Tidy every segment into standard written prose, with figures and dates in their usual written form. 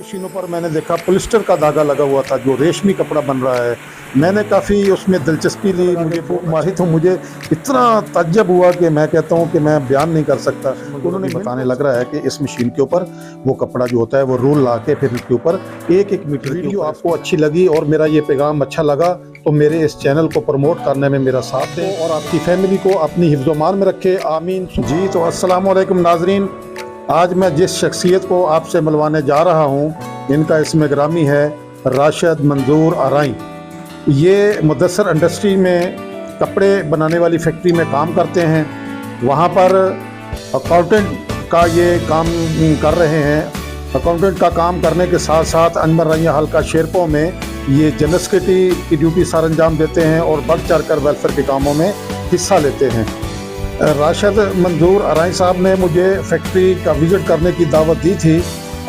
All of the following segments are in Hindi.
मशीनों पर मैंने देखा पॉलिस्टर का धागा लगा हुआ था जो रेशमी कपड़ा बन रहा है। मैंने काफ़ी उसमें दिलचस्पी ली, मुझे फूक मारी तो मुझे इतना ताज्जुब हुआ कि मैं कहता हूँ कि मैं बयान नहीं कर सकता। तो उन्होंने बताने लग रहा है कि इस मशीन के ऊपर वो कपड़ा जो होता है वो रोल ला के फिर उसके ऊपर एक एक मीटर की। वीडियो आपको अच्छी लगी और मेरा ये पैगाम अच्छा लगा तो मेरे इस चैनल को प्रमोट करने में मेरा साथ दें और आपकी फैमिली को अपनी हिफ्ज़-ओ-मान में रखे, आमीन। जी तो अस्सलाम वालेकुम नाज़रीन, आज मैं जिस शख्सियत को आपसे मिलवाने जा रहा हूँ इनका इसमें ग्रामी है राशिद मंजूर आरई। ये मुदस्सर इंडस्ट्री में कपड़े बनाने वाली फैक्ट्री में काम करते हैं। वहाँ पर अकाउंटेंट का ये काम कर रहे हैं। अकाउंटेंट का काम करने के साथ साथ अनवर रैया हल्का शेरपो में ये जनरल सेक्रेटरी की ड्यूटी सर अंजाम देते हैं और बढ़ चढ़ कर वेलफेयर के कामों में हिस्सा लेते हैं। राशिद मंजूर आरई साहब ने मुझे फैक्ट्री का विज़िट करने की दावत दी थी।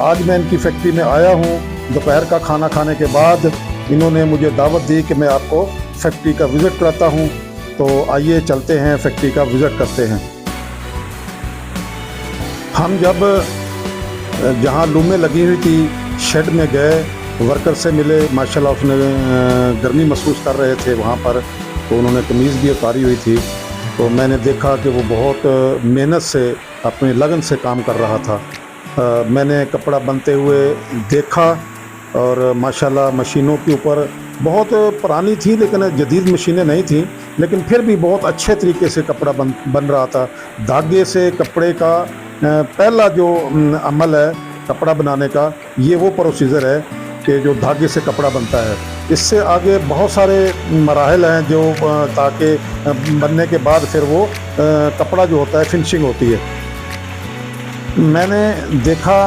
आज मैं इनकी फैक्ट्री में आया हूँ। दोपहर का खाना खाने के बाद इन्होंने मुझे दावत दी कि मैं आपको फैक्ट्री का विज़िट कराता हूँ। तो आइए चलते हैं, फैक्ट्री का विज़िट करते हैं। हम जब जहाँ लूमें लगी हुई थी शेड में गए, वर्कर से मिले, माशाल्लाह उसने गर्मी महसूस कर रहे थे वहाँ पर, तो उन्होंने कमीज़ भी उतारी हुई थी। तो मैंने देखा कि वो बहुत मेहनत से अपनी लगन से काम कर रहा था। मैंने कपड़ा बनते हुए देखा और माशाल्लाह मशीनों के ऊपर बहुत पुरानी थी लेकिन जदीद मशीनें नहीं थी, लेकिन फिर भी बहुत अच्छे तरीके से कपड़ा बन रहा था। धागे से कपड़े का पहला जो अमल है कपड़ा बनाने का, ये वो प्रोसीजर है कि जो धागे से कपड़ा बनता है। इससे आगे बहुत सारे मराहल हैं जो ताकि बनने के बाद फिर वो कपड़ा जो होता है फिनिशिंग होती है। मैंने देखा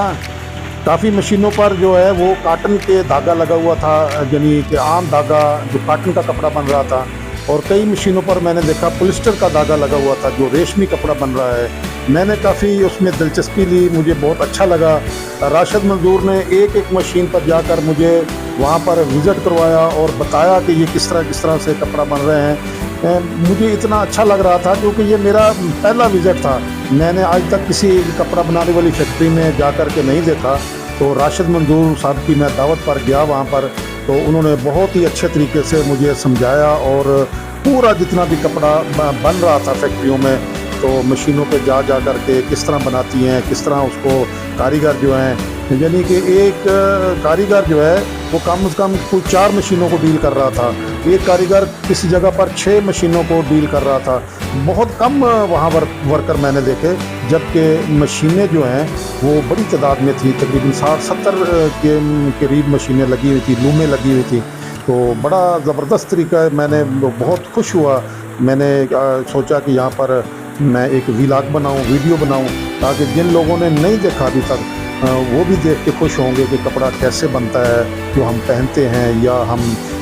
काफ़ी मशीनों पर जो है वो काटन के धागा लगा हुआ था, यानी कि आम धागा जो काटन का कपड़ा बन रहा था, और कई मशीनों पर मैंने देखा पॉलिस्टर का धागा लगा हुआ था जो रेशमी कपड़ा बन रहा है। मैंने काफ़ी उसमें दिलचस्पी ली, मुझे बहुत अच्छा लगा। राशिद मंजूर ने एक एक मशीन पर जाकर मुझे वहाँ पर विज़िट करवाया और बताया कि ये किस तरह से कपड़ा बन रहे हैं। मुझे इतना अच्छा लग रहा था क्योंकि ये मेरा पहला विज़िट था। मैंने आज तक किसी कपड़ा बनाने वाली फैक्ट्री में जा कर के नहीं देखा। तो राशिद मंजूर साहब की मैं दावत पर गया वहाँ पर, तो उन्होंने बहुत ही अच्छे तरीके से मुझे समझाया और पूरा जितना भी कपड़ा बन रहा था फैक्ट्रियों में, तो मशीनों पे जा कर के किस तरह बनाती हैं, किस तरह उसको कारीगर जो हैं, यानी कि एक कारीगर जो है वो कम से कम कुल 4 मशीनों को डील कर रहा था। एक कारीगर किसी जगह पर 6 मशीनों को डील कर रहा था। बहुत कम वहाँ वर्कर मैंने देखे, जबकि मशीनें जो हैं वो बड़ी तादाद में थी, तकरीबन 60-70 के करीब मशीनें लगी हुई थी, लूमें लगी हुई थी। तो बड़ा ज़बरदस्त तरीका है। मैंने बहुत खुश हुआ। मैंने सोचा कि यहाँ पर मैं एक व्लॉग बनाऊँ, वीडियो बनाऊँ, ताकि जिन लोगों ने नहीं देखा अभी तक वो भी देख के खुश होंगे कि कपड़ा कैसे बनता है जो हम पहनते हैं या हम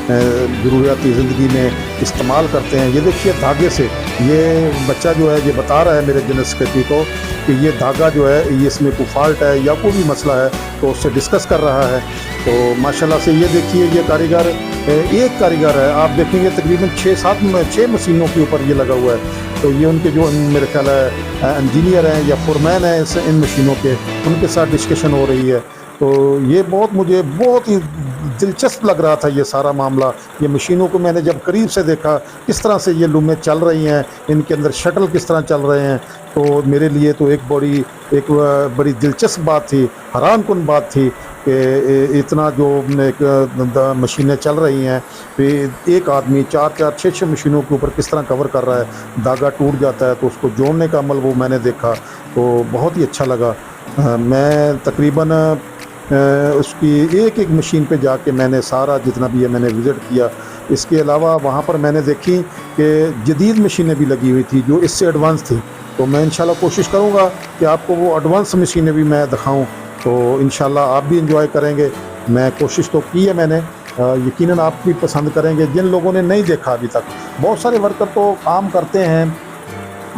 ज़रूरियाती ज़िंदगी में इस्तेमाल करते हैं। ये देखिए धागे से, ये बच्चा जो है ये बता रहा है मेरे जनरल सेक्रेटरी को कि ये धागा जो है ये इसमें कोई फॉल्ट है या कोई भी मसला है, तो उससे डिस्कस कर रहा है। तो माशाल्लाह से ये देखिए, ये कारीगर एक कारीगर है, आप देखेंगे तकरीबन 6 मशीनों के ऊपर ये लगा हुआ है। तो ये उनके जो मेरे ख्याल है इंजीनियर हैं या फोरमैन हैं इन मशीनों के, उनके साथ डिस्कशन हो रही है। तो ये मुझे बहुत ही दिलचस्प लग रहा था ये सारा मामला। ये मशीनों को मैंने जब करीब से देखा किस तरह से ये लूमें चल रही हैं, इनके अंदर शटल किस तरह चल रहे हैं, तो मेरे लिए तो एक बड़ी दिलचस्प बात थी, हैरानकुन बात थी कि इतना जो मशीनें चल रही हैं, फिर एक आदमी 4-4, 6-6 मशीनों के ऊपर किस तरह कवर कर रहा है। धागा टूट जाता है तो उसको जोड़ने का अमल वो मैंने देखा, तो बहुत ही अच्छा लगा। मैं तकरीबन उसकी एक मशीन पे जाके मैंने सारा जितना भी है मैंने विज़िट किया। इसके अलावा वहाँ पर मैंने देखी कि जदीद मशीनें भी लगी हुई थी जो इससे एडवांस थी। तो मैं इंशाल्लाह कोशिश करूँगा कि आपको वो एडवांस मशीनें भी मैं दिखाऊँ, तो इंशाल्लाह आप भी इंजॉय करेंगे। मैं कोशिश तो की है मैंने, यकीनन आप भी पसंद करेंगे जिन लोगों ने नहीं देखा अभी तक। बहुत सारे वर्कर तो काम करते हैं,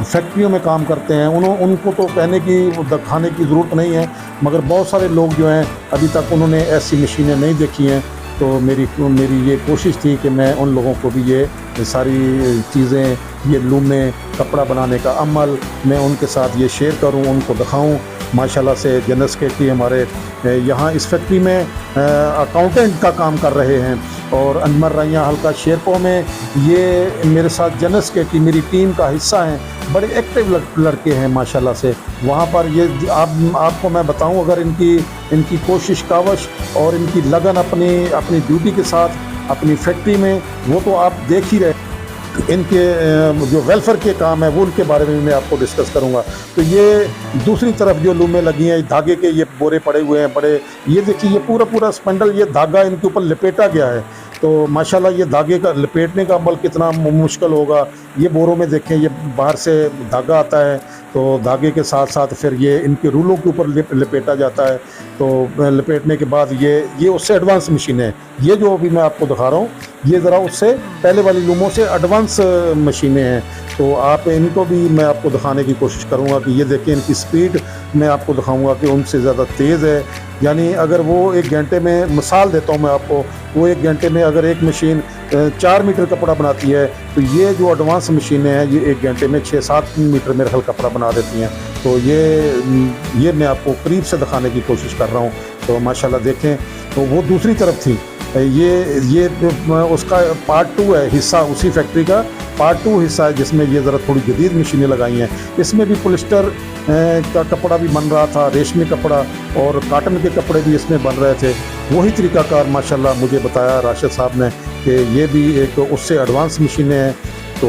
फैक्ट्रियों में काम करते हैं, उनको तो कहने की दिखाने की ज़रूरत नहीं है, मगर बहुत सारे लोग जो हैं अभी तक उन्होंने ऐसी मशीनें नहीं देखी हैं। तो मेरी ये कोशिश थी कि मैं उन लोगों को भी ये ये सारी चीज़ें, ये लूमें, कपड़ा बनाने का अमल मैं उनके साथ ये शेयर करूं, उनको दिखाऊं। माशाल्लाह से जनरल सेक्रेटरी हमारे यहाँ इस फैक्ट्री में अकाउंटेंट का काम कर रहे हैं, और अंजमन रैया हल्का शेरपुर में ये मेरे साथ जनरल सेक्रेटरी मेरी टीम का हिस्सा हैं। बड़े एक्टिव लड़के हैं माशाल्लाह से। वहाँ पर ये आपको मैं बताऊं, अगर इनकी कोशिश कावश और इनकी लगन अपनी ड्यूटी के साथ अपनी फैक्ट्री में, वो तो आप देख ही रहे। इनके जो वेलफेयर के काम है वो उनके बारे में मैं आपको डिस्कस करूंगा। तो ये दूसरी तरफ जो लूमें लगी हैं, धागे के ये बोरे पड़े हुए हैं बड़े, ये देखिए ये पूरा स्पंडल, ये धागा इनके ऊपर लपेटा गया है। तो माशाल्लाह ये धागे का लपेटने का अमल कितना मुश्किल होगा। ये बोरों में देखें, ये बाहर से धागा आता है, तो धागे के साथ साथ फिर ये इनके रूलों के ऊपर लपेटा जाता है। तो लपेटने के बाद ये उससे एडवांस मशीनें हैं। ये जो अभी मैं आपको दिखा रहा हूँ, ये ज़रा उससे पहले वाली लूमों से एडवांस मशीनें हैं। तो आप इनको भी मैं आपको दिखाने की कोशिश करूँगा कि ये देखिए इनकी स्पीड मैं आपको दिखाऊँगा कि उनसे ज़्यादा तेज़ है। यानी अगर वो 1 घंटे में, मिसाल देता हूँ मैं आपको, वो 1 घंटे में अगर एक मशीन 4 मीटर कपड़ा बनाती है, तो ये जो एडवांस मशीनें हैं ये 1 घंटे में 6-7 मीटर मेरे ख्याल कपड़ा बना देती हैं। तो ये मैं आपको करीब से दिखाने की कोशिश कर रहा हूँ। तो माशाल्लाह देखें, तो वो दूसरी तरफ थी, ये उसका पार्ट 2 है, हिस्सा उसी फैक्ट्री का पार्ट 2 हिस्सा है, जिसमें ये ज़रा थोड़ी जदीद मशीनें लगाई हैं। इसमें भी पॉलिस्टर का कपड़ा भी बन रहा था, रेशमी कपड़ा और काटन के कपड़े भी इसमें बन रहे थे। वही तरीक़ाकार माशाल्लाह मुझे बताया राशिद साहब ने कि ये भी एक उससे एडवांस मशीनें हैं। तो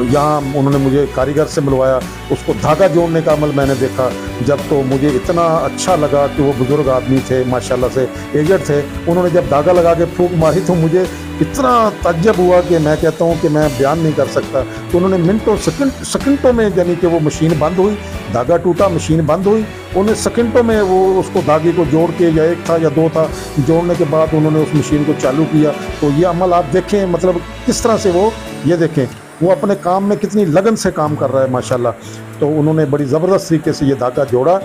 यहाँ उन्होंने मुझे कारीगर से मिलवाया, उसको धागा जोड़ने का अमल मैंने देखा जब, तो मुझे इतना अच्छा लगा कि वो बुज़ुर्ग आदमी थे माशाल्लाह से, एजड थे। उन्होंने जब धागा लगा के फूंक मारी तो मुझे इतना ताज्जुब हुआ कि मैं कहता हूँ कि मैं बयान नहीं कर सकता। तो उन्होंने मिनटों सेकंडों में, यानी कि वो मशीन बंद हुई, धागा टूटा, मशीन बंद हुई, उन्हें सेकंडों में वो उसको धागे को जोड़ के, या 1 था या 2 था, जोड़ने के बाद उन्होंने उस मशीन को चालू किया। तो ये अमल आप देखें, मतलब किस तरह से वो, ये देखें वो अपने काम में कितनी लगन से काम कर रहा है माशाल्लाह। तो उन्होंने बड़ी ज़बरदस्त तरीके से ये धागा जोड़ा,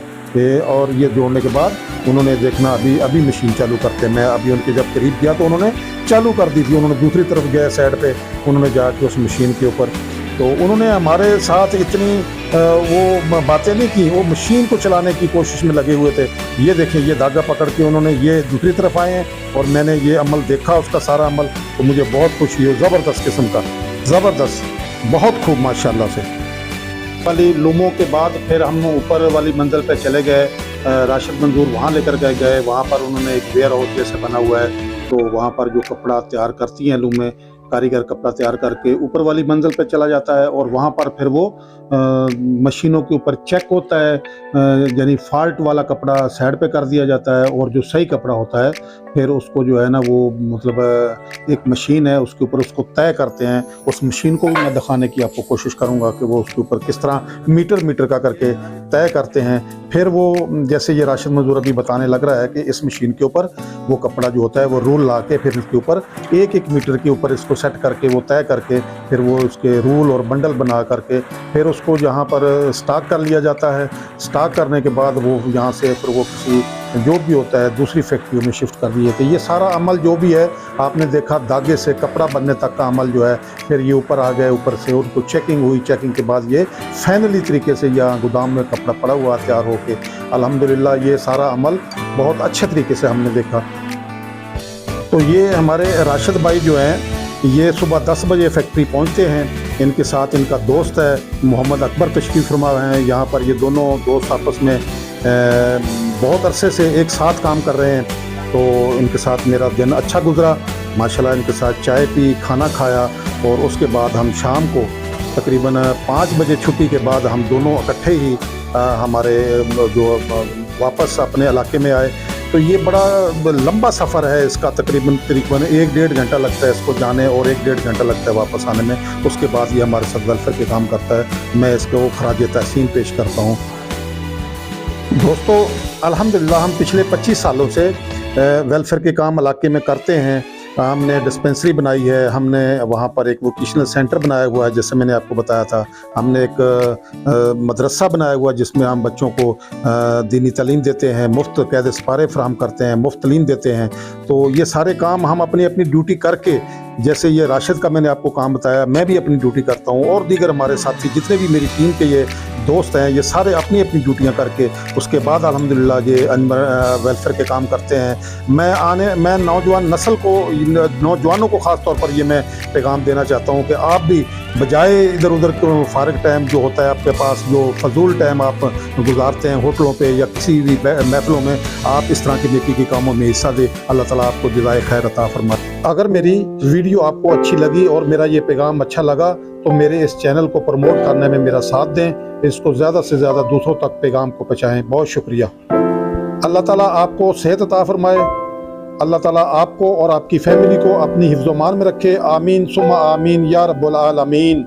और ये जोड़ने के बाद उन्होंने देखना अभी मशीन चालू करते हैं। मैं अभी उनके जब करीब गया तो उन्होंने चालू कर दी थी। उन्होंने दूसरी तरफ गया साइड पे, उन्होंने जाके उस मशीन के ऊपर, तो उन्होंने हमारे साथ इतनी वो बातें नहीं की, वो मशीन को चलाने की कोशिश में लगे हुए थे। ये देखें, ये धागा पकड़ के उन्होंने ये दूसरी तरफ आए हैं, और मैंने ये अमल देखा, उसका सारा अमल, तो मुझे बहुत खुशी हुई, ज़बरदस्त किस्म का, ज़बरदस्त, बहुत खूब माशाल्लाह से। वाली लूमों के बाद फिर हम ऊपर वाली मंजिल पे चले गए। राशिद मंजूर वहाँ लेकर गए, वहाँ पर उन्होंने एक वेयर हाउस जैसे बना हुआ है। तो वहाँ पर जो कपड़ा तैयार करती हैं लूमें, कारीगर कपड़ा तैयार करके ऊपर वाली मंजिल पे चला जाता है, और वहाँ पर फिर वो मशीनों के ऊपर चेक होता है, यानी फॉल्ट वाला कपड़ा साइड पे कर दिया जाता है, और जो सही कपड़ा होता है फिर उसको जो है ना, वो मतलब एक मशीन है उसके ऊपर उसको तय करते हैं। उस मशीन को भी मैं दिखाने की आपको कोशिश करूँगा कि वो उसके ऊपर किस तरह मीटर का करके तय करते हैं। फिर वो, जैसे ये राशिद मंजूर अभी बताने लग रहा है कि इस मशीन के ऊपर वो कपड़ा जो होता है वो रूल ला के, फिर इसके ऊपर 1-1 मीटर के ऊपर इसको सेट करके, वो तय करके, फिर वो उसके रूल और बंडल बना करके फिर उसको यहाँ पर स्टॉक कर लिया जाता है। स्टॉक करने के बाद वो यहाँ से फिर वो किसी जो भी होता है दूसरी फैक्ट्रियों में शिफ्ट कर दिए। तो ये सारा अमल जो भी है आपने देखा, धागे से कपड़ा बनने तक का अमल जो है, फिर ये ऊपर आ गए, ऊपर से उनको चेकिंग हुई, चेकिंग के बाद ये फाइनली तरीके से यहाँ गोदाम में कपड़ा पड़ा हुआ तैयार होके, अल्हम्दुलिल्लाह ये सारा अमल बहुत अच्छे तरीके से हमने देखा। तो ये हमारे राशिद भाई जो हैं, ये सुबह 10 बजे फैक्ट्री पहुंचते हैं। इनके साथ इनका दोस्त है मोहम्मद अकबर तशरीफ़ फरमा हैं यहाँ पर। ये दोनों दोस्त आपस में बहुत अरसे से एक साथ काम कर रहे हैं। तो इनके साथ मेरा दिन अच्छा गुजरा माशाल्लाह। इनके साथ चाय पी, खाना खाया, और उसके बाद हम शाम को तकरीबन 5 बजे छुट्टी के बाद हम दोनों इकट्ठे ही हमारे जो वापस अपने इलाके में आए। तो ये बड़ा लंबा सफ़र है इसका, तकरीबन 1-1.5 घंटा लगता है इसको जाने, और 1-1.5 घंटा लगता है वापस आने में। उसके बाद ये हमारे साथ वेलफेयर के काम करता है, मैं इसको खराज तहसीन पेश करता हूँ। दोस्तों अल्हम्दुलिल्लाह हम पिछले 25 सालों से वेलफेयर के काम इलाके में करते हैं। हमने डिस्पेंसरी बनाई है, हमने वहाँ पर एक वोकेशनल सेंटर बनाया हुआ है जैसे मैंने आपको बताया था। हमने एक मदरसा बनाया हुआ है जिसमें हम बच्चों को दीनी तालीम देते हैं, मुफ्त कैद सपारे फ्राहम करते हैं, मुफ्त तालीम देते हैं। तो ये सारे काम हम अपनी अपनी ड्यूटी करके जैसे ये राशिद का मैंने आपको काम बताया, मैं भी अपनी ड्यूटी करता हूँ और दीगर हमारे साथी जितने भी मेरी टीम के ये दोस्त हैं, ये सारे अपनी अपनी ड्यूटियाँ करके उसके बाद अल्हम्दुलिल्लाह ये वेलफेयर के काम करते हैं। मैं नौजवान नस्ल को, नौजवानों को ख़ास तौर पर ये मैं पैगाम देना चाहता हूँ कि आप भी बजाय इधर उधर फ़ारिग टाइम जो होता है आपके पास, जो फजूल टाइम आप गुजारते हैं होटलों पे या किसी भी महफिलों में, आप इस तरह के नेकी के कामों में हिस्सा दें। अल्लाह ताला आपको जज़ाए खैर अता फरमाए। अगर मेरी वीडियो आपको अच्छी लगी और मेरा ये पैगाम अच्छा लगा तो मेरे इस चैनल को प्रमोट करने में मेरा साथ दें, इसको ज़्यादा से ज़्यादा दूसरों तक पैगाम को पहुँचाएँ। बहुत शुक्रिया। अल्लाह ताला आपको सेहत अता फरमाए। अल्लाह ताला आपको और आपकी फैमिली को अपनी हिफ्ज़-ओ-मान में रखे। आमीन सुम्मा आमीन या रब्बुल आलमीन।